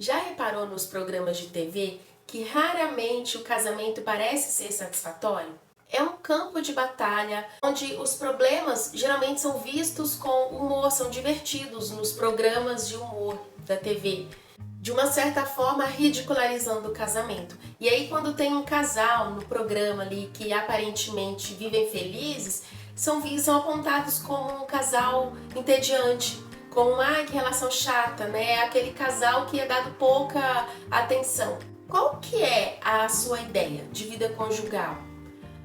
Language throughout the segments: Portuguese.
Já reparou nos programas de TV que raramente o casamento parece ser satisfatório? É um campo de batalha onde os problemas geralmente são vistos com humor, são divertidos nos programas de humor da TV, de uma certa forma ridicularizando o casamento. E aí quando tem um casal no programa ali que aparentemente vivem felizes, são apontados como um casal entediante, como que relação chata, né? Aquele casal que é dado pouca atenção. Qual que é a sua ideia de vida conjugal?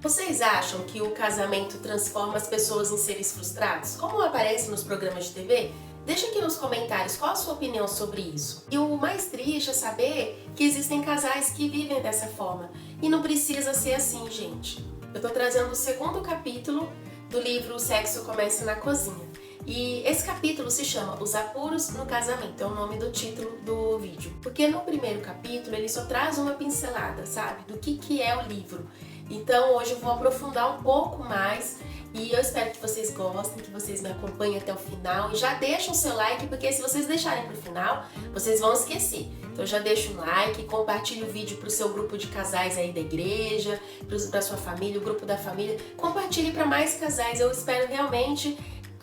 Vocês acham que o casamento transforma as pessoas em seres frustrados, como aparece nos programas de TV? Deixa aqui nos comentários qual a sua opinião sobre isso. E o mais triste é saber que existem casais que vivem dessa forma. E não precisa ser assim, gente. Eu tô trazendo o segundo capítulo do livro O Sexo Começa na Cozinha. E esse capítulo se chama Os Apuros no Casamento, é o nome do título do vídeo. Porque no primeiro capítulo ele só traz uma pincelada, sabe, do que é o livro. Então hoje eu vou aprofundar um pouco mais e eu espero que vocês gostem, que vocês me acompanhem até o final. E já deixem o seu like, porque se vocês deixarem para o final, vocês vão esquecer. Então já deixa um like, compartilhe o vídeo para o seu grupo de casais aí da igreja, para sua família, o grupo da família. Compartilhe para mais casais, eu espero realmente,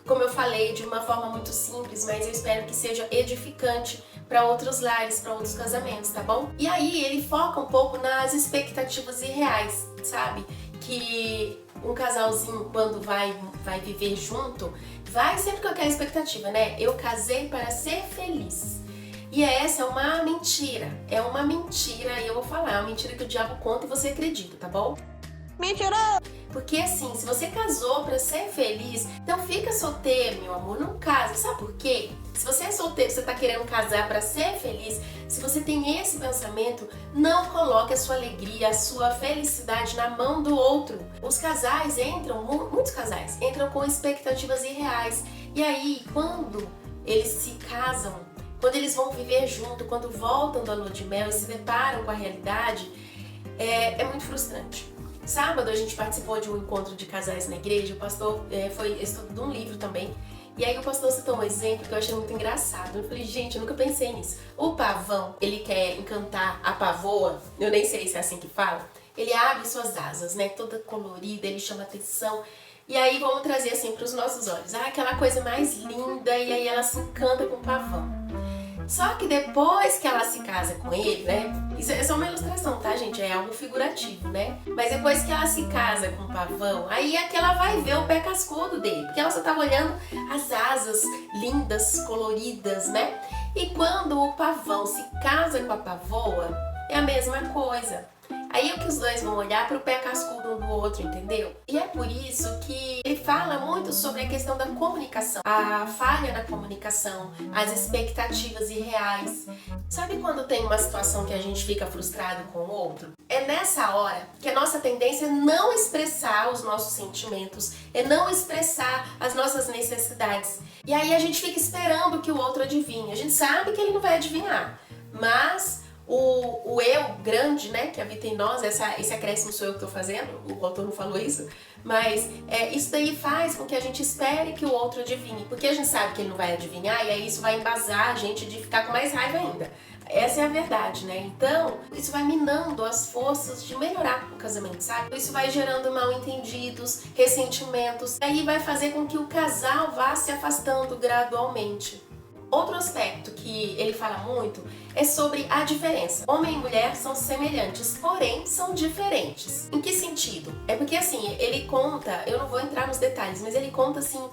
como eu falei, de uma forma muito simples, mas eu espero que seja edificante para outros lares, para outros casamentos, tá bom? E aí ele foca um pouco nas expectativas irreais, sabe? Que um casalzinho, quando vai viver junto, vai sempre com aquela expectativa, né? Eu casei para ser feliz. E essa é uma mentira, e eu vou falar, é uma mentira que o diabo conta e você acredita, tá bom? Mentira! Porque assim, se você casou pra ser feliz, então fica solteiro, meu amor, não casa. Sabe por quê? Se você é solteiro, você tá querendo casar pra ser feliz, se você tem esse pensamento, não coloque a sua alegria, a sua felicidade na mão do outro. Os casais muitos casais entram com expectativas irreais. E aí, quando eles se casam, quando eles vão viver junto, quando voltam da lua de mel e se deparam com a realidade, é muito frustrante. Sábado a gente participou de um encontro de casais na igreja, o pastor foi estudo de um livro também, e aí o pastor citou um exemplo que eu achei muito engraçado. Eu falei, gente, eu nunca pensei nisso. O pavão, ele quer encantar a pavoa, eu nem sei se é assim que fala, ele abre suas asas, né, toda colorida, ele chama atenção, e aí vamos trazer assim para os nossos olhos, aquela coisa mais linda, e aí ela se encanta com o pavão. Só que depois que ela se casa com ele, né? Isso é só uma ilustração, tá, gente? É algo figurativo, né? Mas depois que ela se casa com o pavão, aí é que ela vai ver o pé cascudo dele, porque ela só tava olhando as asas lindas, coloridas, né? E quando o pavão se casa com a pavoa, é a mesma coisa. Aí é que os dois vão olhar para o pé cascudo um do outro, entendeu? E é por isso que ele fala muito sobre a questão da comunicação, a falha na comunicação, as expectativas irreais. Sabe quando tem uma situação que a gente fica frustrado com o outro? É nessa hora que a nossa tendência é não expressar os nossos sentimentos, é não expressar as nossas necessidades. E aí a gente fica esperando que o outro adivinhe. A gente sabe que ele não vai adivinhar, mas o eu grande, né, que habita em nós, esse acréscimo sou eu que estou fazendo, o autor não falou isso, mas isso daí faz com que a gente espere que o outro adivinhe, porque a gente sabe que ele não vai adivinhar e aí isso vai embasar a gente de ficar com mais raiva ainda. Essa é a verdade, né? Então, isso vai minando as forças de melhorar o casamento, sabe? Isso vai gerando mal-entendidos, ressentimentos, e aí vai fazer com que o casal vá se afastando gradualmente. Outro aspecto que ele fala muito é sobre a diferença. Homem e mulher são semelhantes, porém são diferentes. Em que sentido? É porque assim, ele conta, eu não vou entrar nos detalhes, mas ele conta assim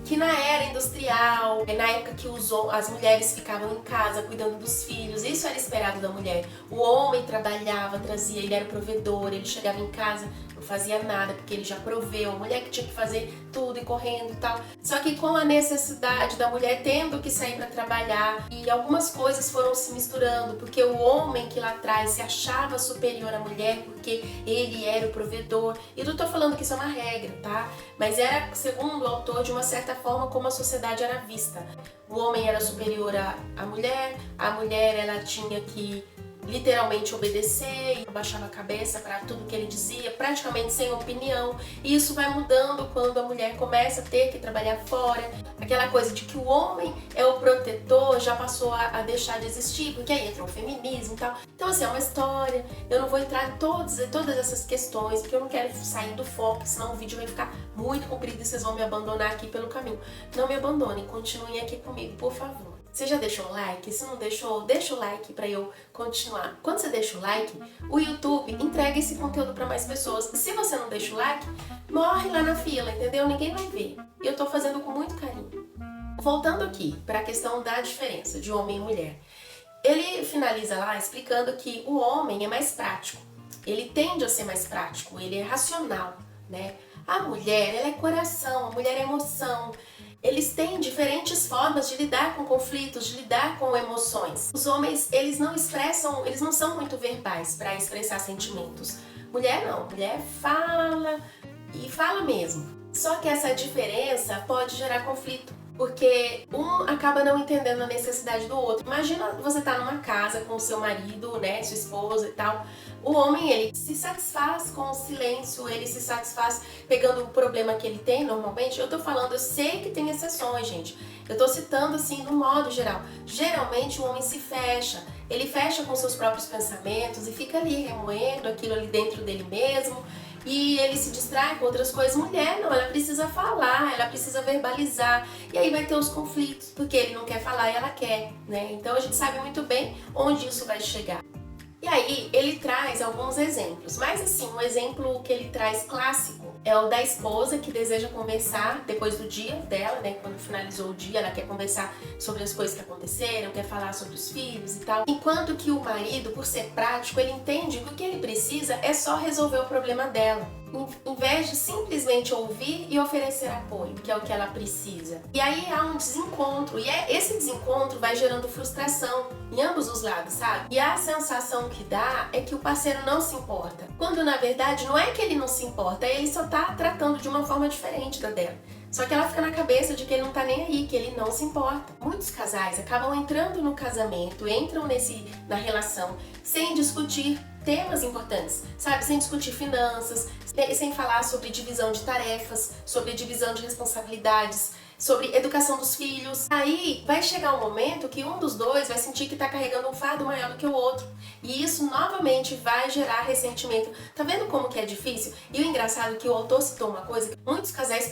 que na era industrial, na época que as mulheres ficavam em casa cuidando dos filhos, isso era esperado da mulher. O homem trabalhava, trazia, ele era provedor, ele chegava em casa, não fazia nada porque ele já proveu, a mulher que tinha que fazer tudo e correndo e tal. Só que com a necessidade da mulher tendo que sair para trabalhar e algumas coisas foram se misturando, porque o homem que lá atrás se achava superior à mulher porque ele era o provedor. E não tô falando que isso é uma regra, tá? Mas era, segundo o autor, de uma certa forma como a sociedade era vista. O homem era superior à mulher, a mulher ela tinha que literalmente obedecer e abaixar a cabeça para tudo que ele dizia, praticamente sem opinião. E isso vai mudando quando a mulher começa a ter que trabalhar fora. Aquela coisa de que o homem é o protetor já passou a deixar de existir, porque aí entra o feminismo e tal. Então assim, é uma história. Eu não vou entrar em todas essas questões, porque eu não quero sair do foco, senão o vídeo vai ficar muito comprido e vocês vão me abandonar aqui pelo caminho. Não me abandonem, continuem aqui comigo, por favor. Você já deixou o like? Se não deixou, deixa o like para eu continuar. Quando você deixa o like, o YouTube entrega esse conteúdo para mais pessoas. Se você não deixa o like, morre lá na fila, entendeu? Ninguém vai ver. E eu tô fazendo com muito carinho. Voltando aqui para a questão da diferença de homem e mulher. Ele finaliza lá explicando que o homem é mais prático. Ele tende a ser mais prático, ele é racional, né? A mulher, ela é coração, a mulher é emoção. Eles têm diferentes formas de lidar com conflitos, de lidar com emoções. Os homens, eles não expressam, eles não são muito verbais para expressar sentimentos. Mulher não, mulher fala e fala mesmo. Só que essa diferença pode gerar conflito, porque um acaba não entendendo a necessidade do outro. Imagina você tá numa casa com o seu marido, né, sua esposa e tal. O homem, ele se satisfaz com o silêncio, ele se satisfaz pegando o problema que ele tem normalmente. Eu tô falando, eu sei que tem exceções, gente. Eu tô citando assim no modo geral. Geralmente o homem se fecha, ele fecha com seus próprios pensamentos e fica ali remoendo aquilo ali dentro dele mesmo. E ele se distrai com outras coisas. Mulher não, ela precisa falar, ela precisa verbalizar. E aí vai ter os conflitos, porque ele não quer falar e ela quer, né? Então a gente sabe muito bem onde isso vai chegar. E aí ele traz alguns exemplos, mas assim, um exemplo que ele traz clássico é o da esposa que deseja conversar depois do dia dela, né? Quando finalizou o dia, ela quer conversar sobre as coisas que aconteceram, quer falar sobre os filhos e tal. Enquanto que o marido, por ser prático, ele entende que o que ele precisa é só resolver o problema dela, em vez de simplesmente ouvir e oferecer apoio, que é o que ela precisa. E aí há um desencontro, e esse desencontro vai gerando frustração em ambos os lados, sabe? E a sensação que dá é que o parceiro não se importa, quando na verdade não é que ele não se importa, ele só tá tratando de uma forma diferente da dela. Só que ela fica na cabeça de que ele não tá nem aí, que ele não se importa. Muitos casais acabam entrando no casamento, entram na relação, sem discutir temas importantes, sabe? Sem discutir finanças, sem falar sobre divisão de tarefas, sobre divisão de responsabilidades, sobre educação dos filhos. Aí vai chegar um momento que um dos dois vai sentir que tá carregando um fardo maior do que o outro. E isso novamente vai gerar ressentimento. Tá vendo como que é difícil? E o engraçado é que o autor citou uma coisa que muitos casais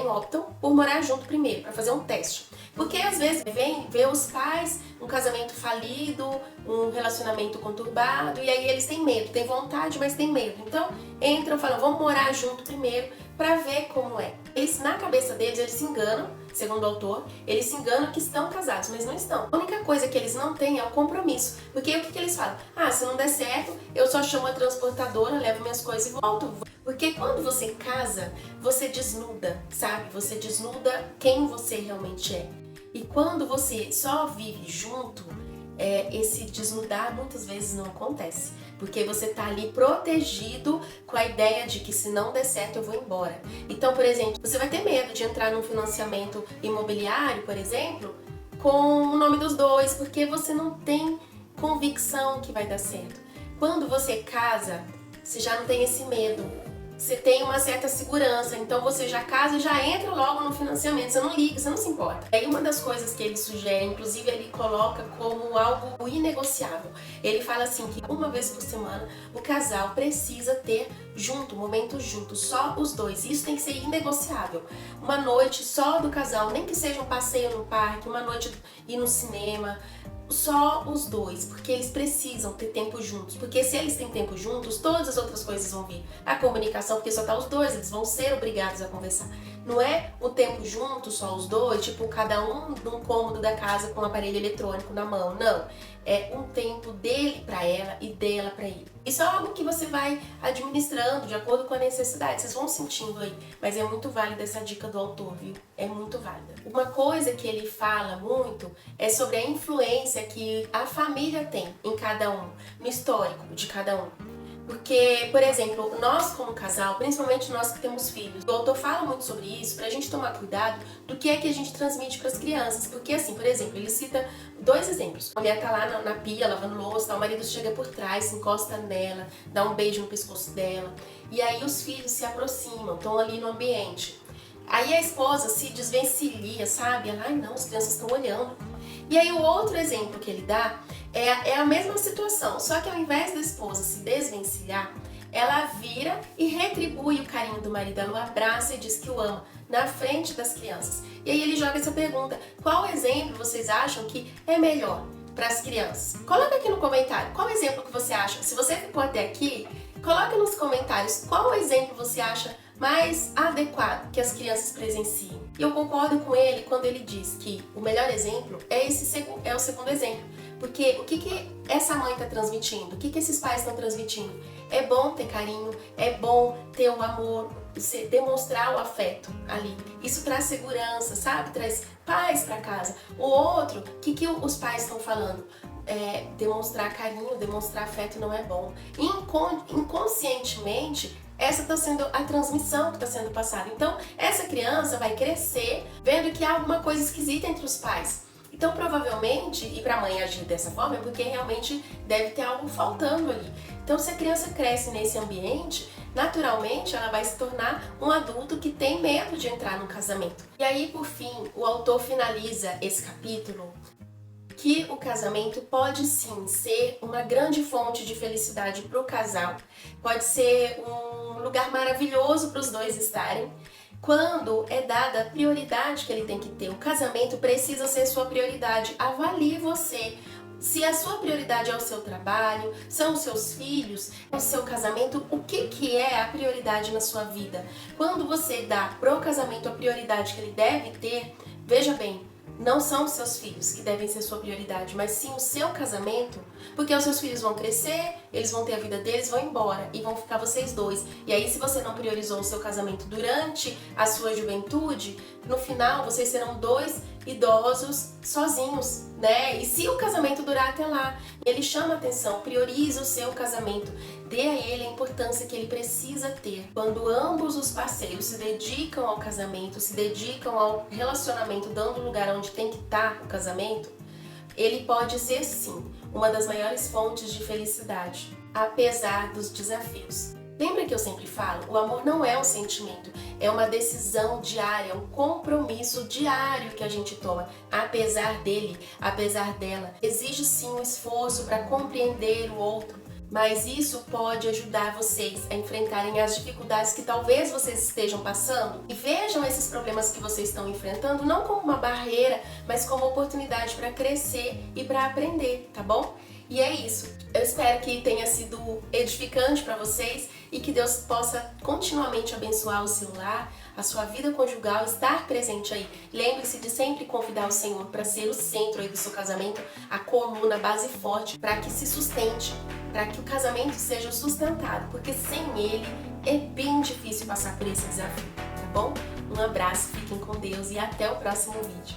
optam por morar junto primeiro, para fazer um teste. Porque às vezes vem ver os pais, um casamento falido, um relacionamento conturbado, e aí eles têm medo, têm vontade, mas têm medo. Então entram e falam, vamos morar junto primeiro para ver como é. Eles, na cabeça deles, eles se enganam, segundo o autor, eles se enganam que estão casados, mas não estão. A única coisa que eles não têm é o compromisso. Porque o que eles falam? Ah, se não der certo, eu só chamo a transportadora, levo minhas coisas e volto. Porque quando você casa, você desnuda, sabe? Você desnuda quem você realmente é. E quando você só vive junto, esse desnudar muitas vezes não acontece. Porque você tá ali protegido com a ideia de que se não der certo eu vou embora. Então, por exemplo, você vai ter medo de entrar num financiamento imobiliário, por exemplo, com o nome dos dois, porque você não tem convicção que vai dar certo. Quando você casa, você já não tem esse medo. Você tem uma certa segurança, então você já casa e já entra logo no financiamento, você não liga, você não se importa. Aí uma das coisas que ele sugere, inclusive ele coloca como algo inegociável. Ele fala assim que uma vez por semana o casal precisa ter momentos juntos, só os dois. Isso tem que ser inegociável. Uma noite só do casal, nem que seja um passeio no parque, uma noite ir no cinema, só os dois, porque eles precisam ter tempo juntos, porque se eles têm tempo juntos, todas as outras coisas vão vir. A comunicação, porque só tá os dois, eles vão ser obrigados a conversar. Não é o tempo junto, só os dois, tipo cada um num cômodo da casa com um aparelho eletrônico na mão, não. É um tempo dele pra ela e dela pra ele. Isso é algo que você vai administrando de acordo com a necessidade, vocês vão sentindo aí, mas é muito válida essa dica do autor, viu? É muito válida. Uma coisa que ele fala muito é sobre a influência que a família tem em cada um, no histórico de cada um. Porque, por exemplo, nós como casal, principalmente nós que temos filhos, o autor fala muito sobre isso, pra gente tomar cuidado do que é que a gente transmite pras crianças. Porque assim, por exemplo, ele cita 2 exemplos. A mulher tá lá na pia, lavando louça, o marido chega por trás, se encosta nela, dá um beijo no pescoço dela. E aí os filhos se aproximam, estão ali no ambiente. Aí a esposa se desvencilha, sabe? Ela, ai não, as crianças estão olhando. E aí o outro exemplo que ele dá é a mesma situação, só que ao invés da esposa se desvencilhar, ela vira e retribui o carinho do marido, ela o abraça e diz que o ama na frente das crianças. E aí ele joga essa pergunta: qual exemplo vocês acham que é melhor para as crianças? Coloca aqui no comentário, qual exemplo que você acha? Se você ficou até aqui, coloca nos comentários qual exemplo você acha mais adequado que as crianças presenciem. E eu concordo com ele quando ele diz que o melhor exemplo é o segundo exemplo. Porque o que essa mãe está transmitindo? O que esses pais estão transmitindo? É bom ter carinho, é bom ter o amor, demonstrar o afeto ali. Isso traz segurança, sabe? Traz paz para casa. O outro, o que os pais estão falando? Demonstrar carinho, demonstrar afeto não é bom. Inconscientemente, essa está sendo a transmissão que está sendo passada. Então, essa criança vai crescer vendo que há alguma coisa esquisita entre os pais. Então, provavelmente, e para a mãe agir dessa forma, é porque realmente deve ter algo faltando ali. Então, se a criança cresce nesse ambiente, naturalmente ela vai se tornar um adulto que tem medo de entrar num casamento. E aí, por fim, o autor finaliza esse capítulo que o casamento pode sim ser uma grande fonte de felicidade para o casal, pode ser um lugar maravilhoso para os dois estarem, quando é dada a prioridade que ele tem que ter. O casamento precisa ser sua prioridade. Avalie você. Se a sua prioridade é o seu trabalho, são os seus filhos, é o seu casamento, o que é a prioridade na sua vida? Quando você dá pro casamento a prioridade que ele deve ter, veja bem, não são os seus filhos que devem ser sua prioridade, mas sim o seu casamento, porque os seus filhos vão crescer, eles vão ter a vida deles, vão embora e vão ficar vocês dois. E aí, se você não priorizou o seu casamento durante a sua juventude, no final vocês serão 2 idosos sozinhos, né? E se o casamento durar até lá, ele chama atenção, prioriza o seu casamento, dê a ele a importância que ele precisa ter. Quando ambos os parceiros se dedicam ao casamento, se dedicam ao relacionamento, dando o lugar onde tem que estar o casamento, ele pode ser sim uma das maiores fontes de felicidade, apesar dos desafios. Lembra que eu sempre falo? O amor não é um sentimento, é uma decisão diária, um compromisso diário que a gente toma. Apesar dele, apesar dela, exige sim um esforço para compreender o outro, mas isso pode ajudar vocês a enfrentarem as dificuldades que talvez vocês estejam passando e vejam esses problemas que vocês estão enfrentando não como uma barreira, mas como oportunidade para crescer e para aprender, tá bom? E é isso. Eu espero que tenha sido edificante para vocês e que Deus possa continuamente abençoar o seu lar, a sua vida conjugal, estar presente aí. Lembre-se de sempre convidar o Senhor para ser o centro aí do seu casamento, a coluna, a base forte, para que se sustente, para que o casamento seja sustentado, porque sem ele é bem difícil passar por esse desafio, tá bom? Um abraço, fiquem com Deus e até o próximo vídeo.